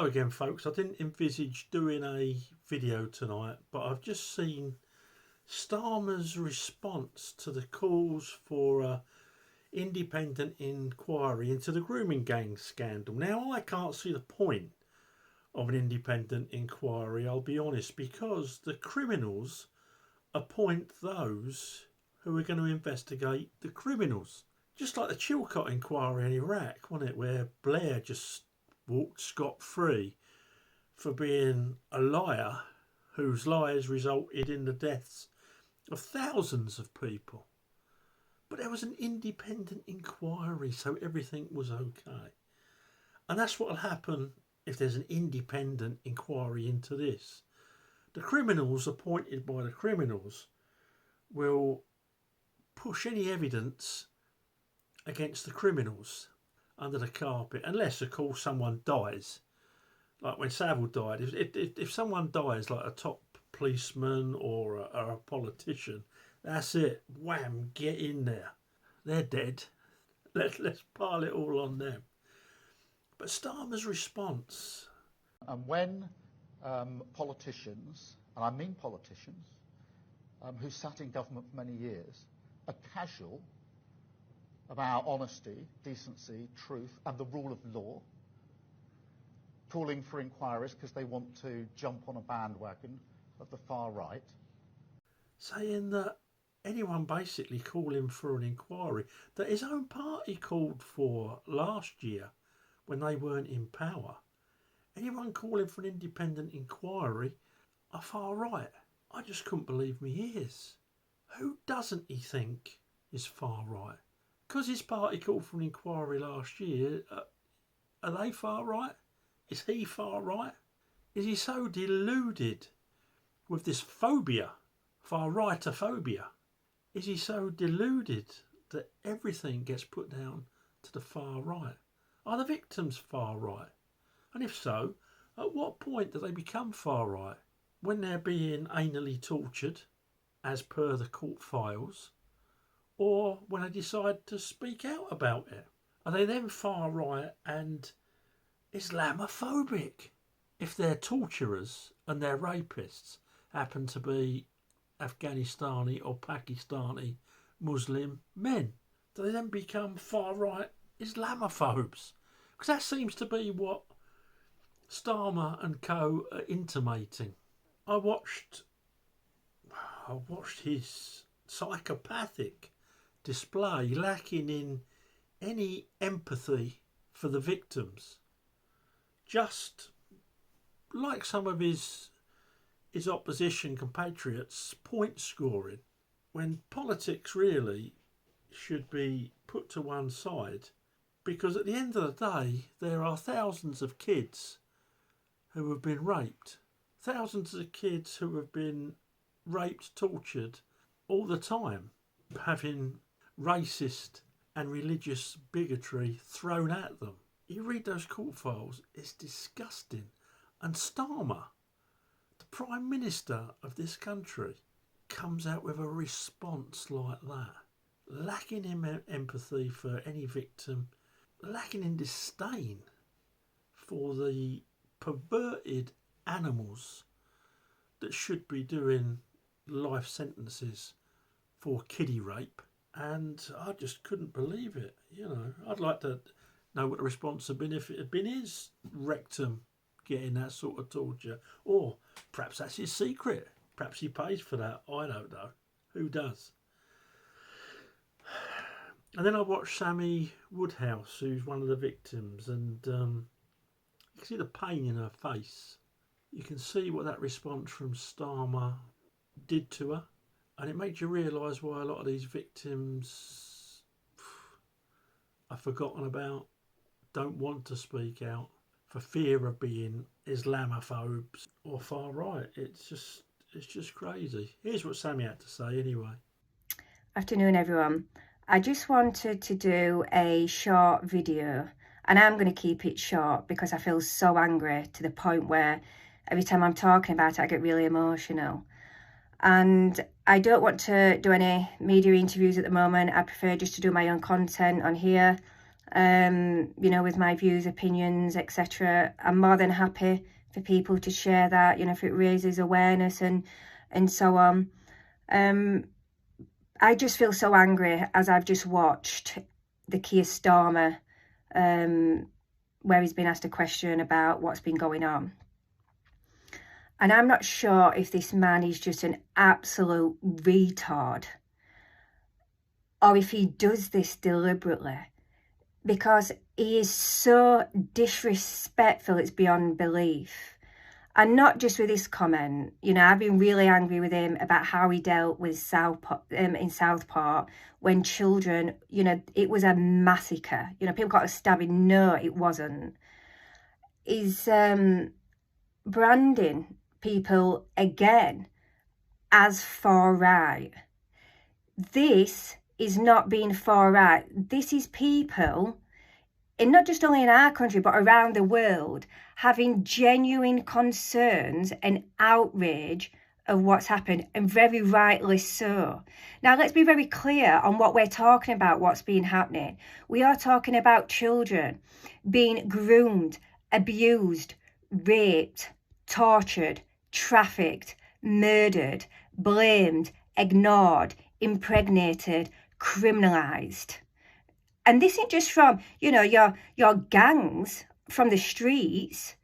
Hello again, folks. I didn't envisage doing a video tonight, but I've just seen Starmer's response to the calls for an independent inquiry into the grooming gang scandal. Now, I can't see the point of an independent inquiry, I'll be honest, because the criminals appoint those who are going to investigate the criminals. Just like the Chilcot inquiry in Iraq, wasn't it, where Blair just walked scot-free for being a liar whose lies resulted in the deaths of thousands of people. But there was an independent inquiry, so everything was okay. And that's what will happen if there's an independent inquiry into this. The criminals appointed by the criminals will push any evidence against the criminals under the carpet, unless of course someone dies, like when Savile died. If someone dies, like a top policeman or a politician, that's it, wham, get in there, they're dead. Let's pile it all on them. But Starmer's response, and when politicians, and I mean politicians, who sat in government for many years, are casual about honesty, decency, truth and the rule of law, calling for inquiries because they want to jump on a bandwagon of the far right. Saying that anyone basically calling for an inquiry that his own party called for last year when they weren't in power, anyone calling for an independent inquiry are far right. I just couldn't believe me ears. Who doesn't he think is far right? Because his party called for an inquiry last year, are they far right? Is he far right? Is he so deluded with this phobia, far rightophobia? Is he so deluded that everything gets put down to the far right? Are the victims far right? And if so, at what point do they become far right? When they're being anally tortured, as per the court files, or when they decide to speak out about it? Are they then far right and Islamophobic if their torturers and their rapists happen to be Afghanistani or Pakistani Muslim men? Do they then become far right Islamophobes? Because that seems to be what Starmer and co are intimating. I watched his psychopathic display, lacking in any empathy for the victims. Just like some of his opposition compatriots, point scoring, when politics really should be put to one side, because at the end of the day there are thousands of kids who have been raped, thousands of kids who have been raped, tortured all the time, having racist and religious bigotry thrown at them. You read those court files, it's disgusting. And Starmer, the Prime Minister of this country, comes out with a response like that, lacking in empathy for any victim, lacking in disdain for the perverted animals that should be doing life sentences for kiddie rape. And I just couldn't believe it. You know, I'd like to know what the response had been if it had been his rectum getting that sort of torture. Or perhaps that's his secret. Perhaps he pays for that. I don't know. Who does? And then I watched Sammy Woodhouse, who's one of the victims, and you can see the pain in her face. You can see what that response from Starmer did to her. And it makes you realise why a lot of these victims are forgotten about, don't want to speak out for fear of being Islamophobes or far right. It's just crazy. Here's what Sammy had to say anyway. Afternoon, everyone. I just wanted to do a short video, and I'm going to keep it short because I feel so angry to the point where every time I'm talking about it, I get really emotional. And I don't want to do any media interviews at the moment. I prefer just to do my own content on here. you know, with my views, opinions, etc. I'm more than happy for people to share that, you know, if it raises awareness and so on. I just feel so angry as I've just watched the Keir Starmer, where he's been asked a question about what's been going on. And I'm not sure if this man is just an absolute retard or if he does this deliberately, because he is so disrespectful, it's beyond belief. And not just with this comment, you know, I've been really angry with him about how he dealt with in Southport when children, you know, it was a massacre. You know, people got a stabbing. No, it wasn't. He's branding people again as far right. This is not being far right. This is people, and not just only in our country, but around the world, having genuine concerns and outrage of what's happened, and very rightly so. Now, let's be very clear on what we're talking about, what's been happening. We are talking about children being groomed, abused, raped, tortured, trafficked, murdered, blamed, ignored, impregnated, criminalised. And this isn't just from, you know, your gangs from the streets.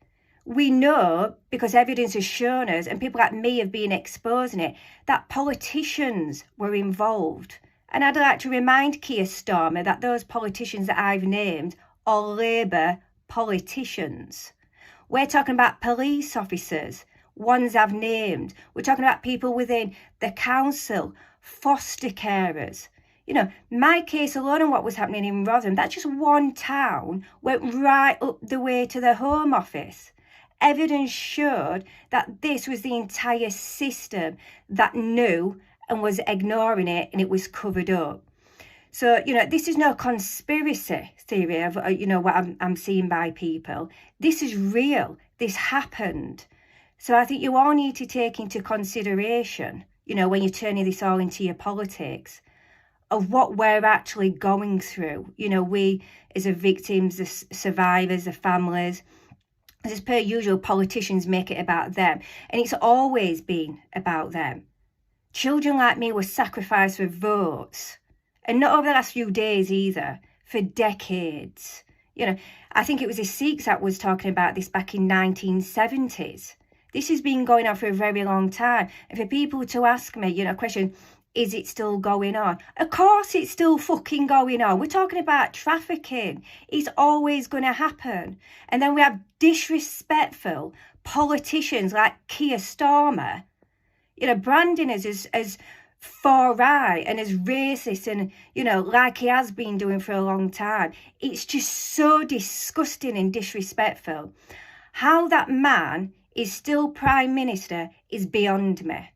We know, because evidence has shown us, and people like me have been exposing it, that politicians were involved. And I'd like to remind Keir Starmer that those politicians that I've named are Labour politicians. We're talking about police officers, ones I've named. We're talking about people within the council, foster carers. You know, my case alone and what was happening in Rotherham, that's just one town, went right up the way to the Home Office. Evidence showed that this was the entire system that knew and was ignoring it, and it was covered up. So, you know, this is no conspiracy theory of, you know, what I'm seeing by people. This is real. This happened. So I think you all need to take into consideration, you know, when you're turning this all into your politics, of what we're actually going through. You know, we as the victims, the survivors, the families, as per usual, politicians make it about them. And it's always been about them. Children like me were sacrificed for votes. And not over the last few days either, for decades. You know, I think it was the Sikhs that was talking about this back in 1970s. This has been going on for a very long time. And for people to ask me, you know, a question, is it still going on? Of course it's still fucking going on. We're talking about trafficking. It's always going to happen. And then we have disrespectful politicians like Keir Starmer, you know, branding us as far right and as racist, and, you know, like he has been doing for a long time. It's just so disgusting and disrespectful. How that man is still Prime Minister is beyond me.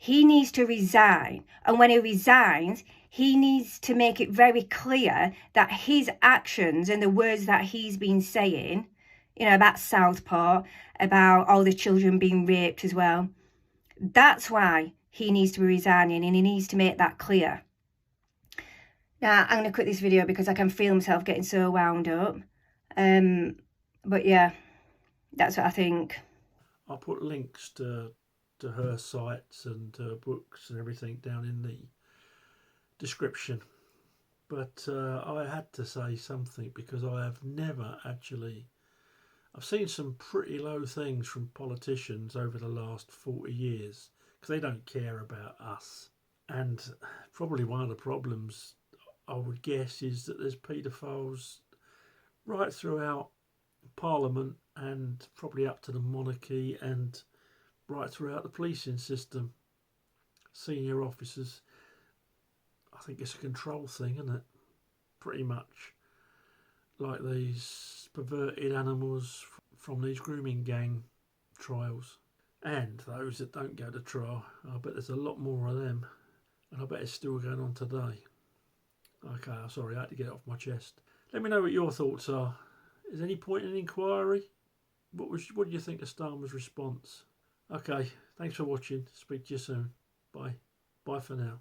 He needs to resign, and when he resigns, he needs to make it very clear that his actions and the words that he's been saying, you know, about Southport, about all the children being raped as well, that's why he needs to be resigning, and he needs to make that clear. Now, I'm going to quit this video because I can feel myself getting so wound up. But yeah, that's what I think. I'll put links to her sites and her books and everything down in the description. But I had to say something, because I have never actually... I've seen some pretty low things from politicians over the last 40 years, because they don't care about us. And probably one of the problems, I would guess, is that there's paedophiles right throughout Parliament, and probably up to the monarchy, and right throughout the policing system. Senior officers. I think it's a control thing, isn't it? Pretty much. Like these perverted animals from these grooming gang trials. And those that don't go to trial. I bet there's a lot more of them. And I bet it's still going on today. Okay, sorry, I had to get it off my chest. Let me know what your thoughts are. Is any point in inquiry? What do you think of Starmer's response? Okay, thanks for watching. Speak to you soon. Bye. Bye for now.